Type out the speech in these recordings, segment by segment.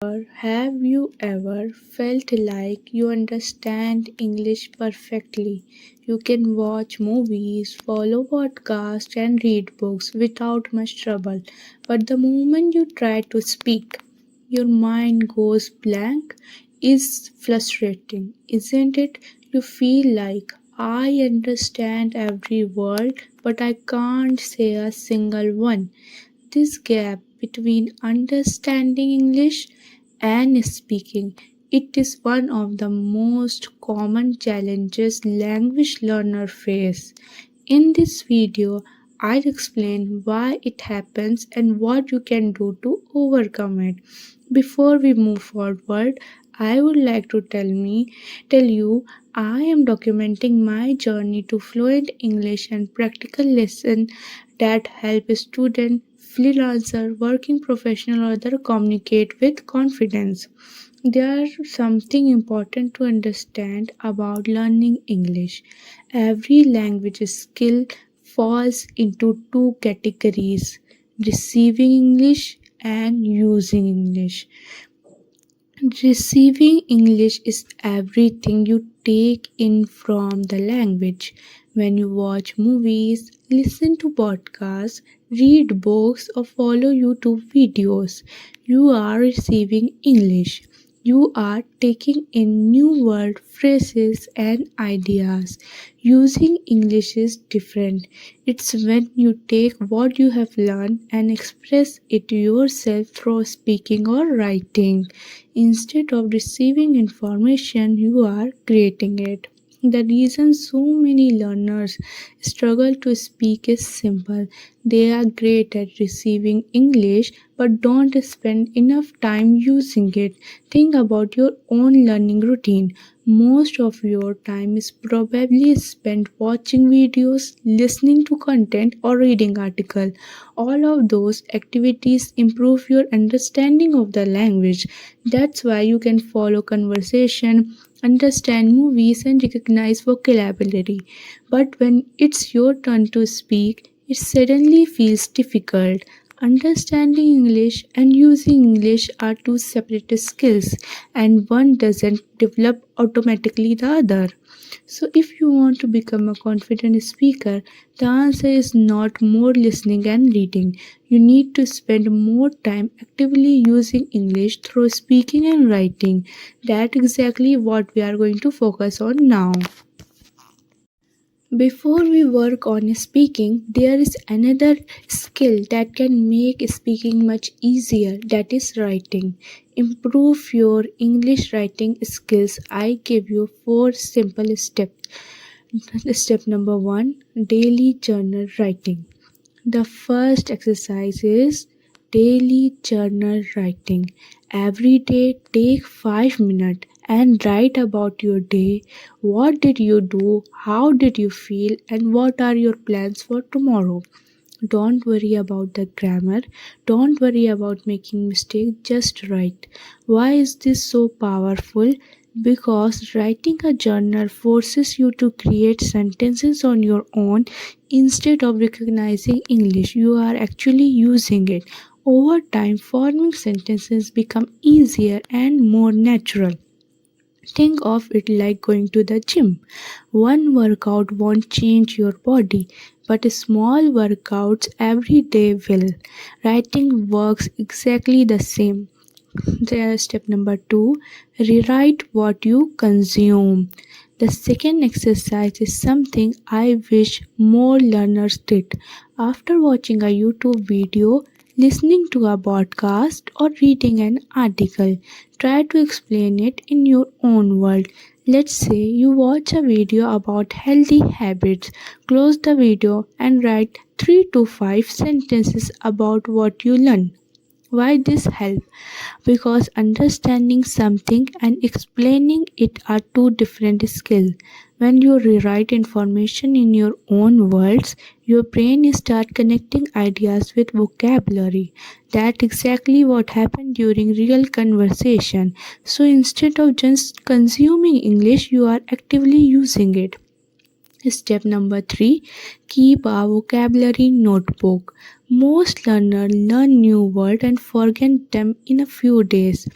Have you ever felt like you understand English perfectly? You can watch movies, follow podcasts, and read books without much trouble. But the moment you try to speak, your mind goes blank. Is frustrating, isn't it? You feel like I understand every word, but I can't say a single one. This gap between understanding English and speaking it is one of the most common challenges language learners face. In this video, I'll explain why it happens and what you can do to overcome it. Before we move forward, I would like to tell you I am documenting my journey to fluent English and practical lessons that help student, freelancer, working professional or other communicate with confidence. There's something important to understand about learning English. Every language skill falls into two categories: receiving English and using English. Receiving English is everything you take in from the language. When you watch movies, listen to podcasts, read books, or follow YouTube videos, you are receiving English. You are taking in new word phrases and ideas. Using English is different. It's when you take what you have learned and express it yourself through speaking or writing. Instead of receiving information, you are creating it. The reason so many learners struggle to speak is simple. They are great at receiving English but don't spend enough time using it. Think about your own learning routine. Most of your time is probably spent watching videos, listening to content, or reading articles. All of those activities improve your understanding of the language. That's why you can follow conversation, understand movies, and recognize vocabulary. But when it's your turn to speak, it suddenly feels difficult. Understanding English and using English are two separate skills, and one doesn't develop automatically the other. So, if you want to become a confident speaker, the answer is not more listening and reading. You need to spend more time actively using English through speaking and writing. That's exactly what we are going to focus on now. Before we work on speaking, there is another skill that can make speaking much easier, that is writing. Improve your English writing skills. I give you four simple steps. Step number one: daily journal writing. The first exercise is daily journal writing. Every day, take 5 minutes and write about your day. What did you do? How did you feel? And what are your plans for tomorrow? Don't worry about the grammar. Don't worry about making mistakes. Just write. Why is this so powerful? Because writing a journal forces you to create sentences on your own. Instead of recognizing English, you are actually using it. Over time, forming sentences become easier and more natural. Think of it like going to the gym. One workout won't change your body, but small workouts every day will. Writing works exactly the same. Step number two: rewrite what you consume. The second exercise is something I wish more learners did. After watching a YouTube video, listening to a podcast, or reading an article, try to explain it in your own words. Let's say you watch a video about healthy habits. Close the video and write 3 to 5 sentences about what you learn. Why this help? Because understanding something and explaining it are two different skills. When you rewrite information in your own words, your brain start connecting ideas with vocabulary. That's exactly what happened during real conversation. So instead of just consuming English, you are actively using it. Step number three: keep a vocabulary notebook. Most learners learn new words and forget them in a few days.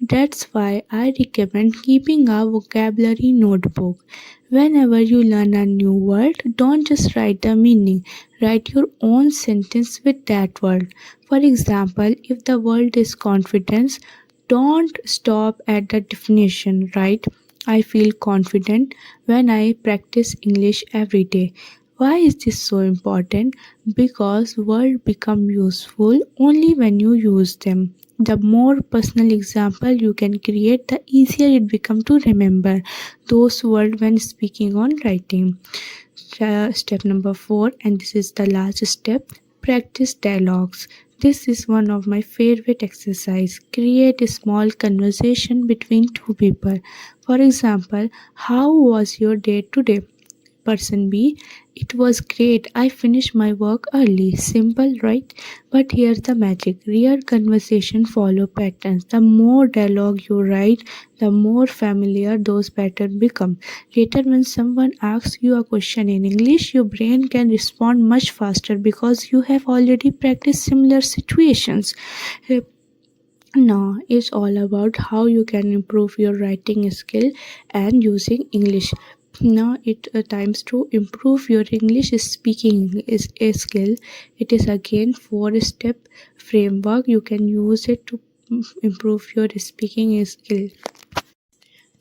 That's why I recommend keeping a vocabulary notebook. Whenever you learn a new word, don't just write the meaning, write your own sentence with that word. For example, if the word is confidence, don't stop at the definition, right? I feel confident when I practice English every day. Why is this so important? Because words become useful only when you use them. The more personal example you can create, the easier it becomes to remember those words when speaking or writing. Step number 4, and this is the last step, practice dialogues. This is one of my favorite exercise. Create a small conversation between two people. For example, how was your day today? Person B, it was great. I finished my work early. Simple, right? But here's the magic. Real conversation follow patterns. The more dialogue you write, the more familiar those patterns become. Later, when someone asks you a question in English, your brain can respond much faster because you have already practiced similar situations. Now it's all about how you can improve your writing skill and using English. Now it times to improve your English speaking is a skill. It is again 4 step framework. You can use it to improve your speaking skill.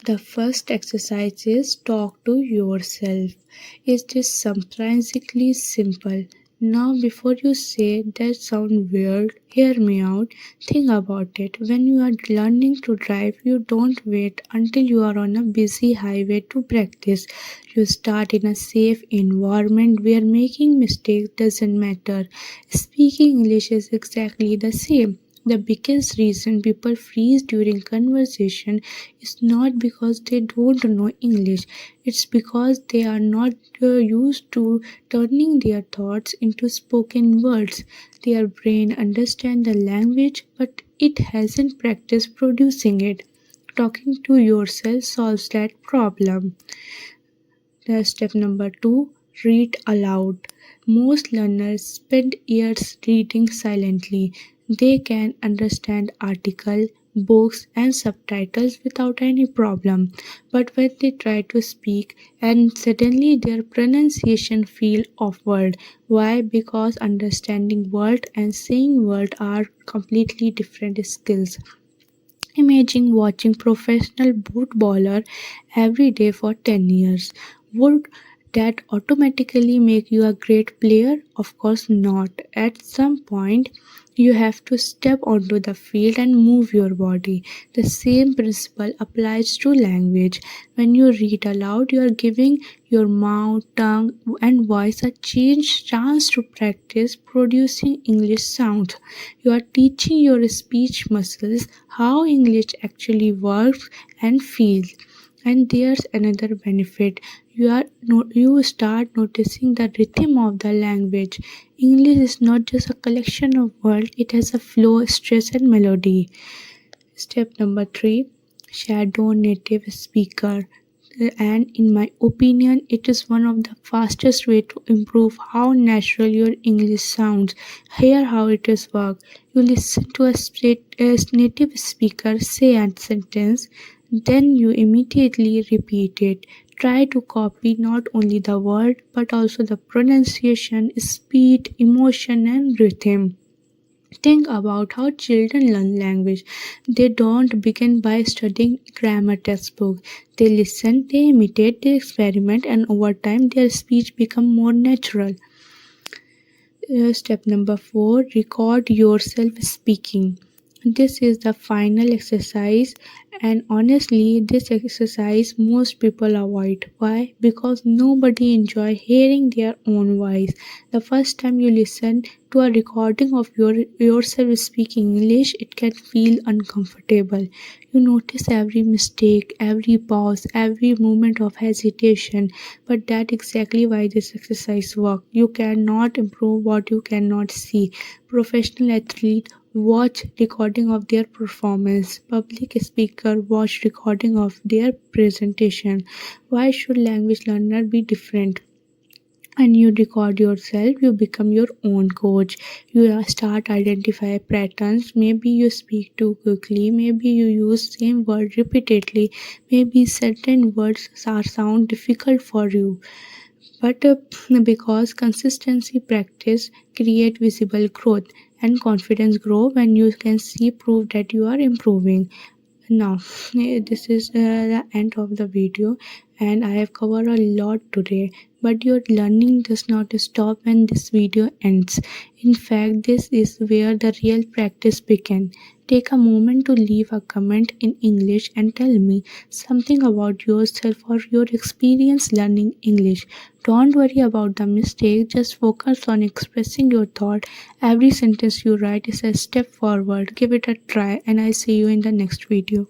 The first exercise is talk to yourself. It is surprisingly simple. Now, before you say that sound weird, hear me out. Think about it. When you are learning to drive, you don't wait until you are on a busy highway to practice. You start in a safe environment where making mistakes doesn't matter. Speaking English is exactly the same. The biggest reason people freeze during conversation is not because they don't know English, it's because they are not used to turning their thoughts into spoken words. Their brain understands the language, but it hasn't practiced producing it. Talking to yourself solves that problem. The step number 2, read aloud. Most learners spend years reading silently. They can understand articles, books, and subtitles without any problem. But when they try to speak, and suddenly their pronunciation feel awkward. Why? Because understanding word and saying word are completely different skills. Imagine watching professional footballer every day for 10 years. Would that automatically make you a great player? Of course not. At some point, you have to step onto the field and move your body. The same principle applies to language. When you read aloud, you are giving your mouth, tongue, and voice a chance to practice producing English sounds. You are teaching your speech muscles how English actually works and feels. And there's another benefit. You start noticing the rhythm of the language. English is not just a collection of words, it has a flow, stress, and melody. Step number 3, shadow native speaker. And in my opinion, it is one of the fastest way to improve how natural your English sounds. Hear how it is work. You listen to a native speaker say a sentence, then you immediately repeat it. Try to copy not only the word but also the pronunciation, speed, emotion, and rhythm. Think about how children learn language. They don't begin by studying grammar textbook. They listen, they imitate, they experiment, and over time their speech becomes more natural. Step number 4, record yourself speaking. This is the final exercise, and honestly, this exercise most people avoid. Why? Because nobody enjoy hearing their own voice. The first time you listen to a recording of yourself speaking English, it can feel uncomfortable. You notice every mistake, every pause, every moment of hesitation. But that's exactly why this exercise works. You cannot improve what you cannot see. Professional athletes watch recording of their performance. Public speaker watch recording of their presentation. Why should language learner be different? and you record yourself, you become your own coach. You start identify patterns. Maybe you speak too quickly, maybe you use same word repeatedly, maybe certain words are sound difficult for you, but because consistency practice create visible growth, and confidence grow when you can see proof that you are improving. Now, this is the end of the video, and I have covered a lot today. But your learning does not stop when this video ends. In fact, this is where the real practice begins. Take a moment to leave a comment in English and tell me something about yourself or your experience learning English. Don't worry about the mistake, just focus on expressing your thought. Every sentence you write is a step forward. Give it a try, and I see you in the next video.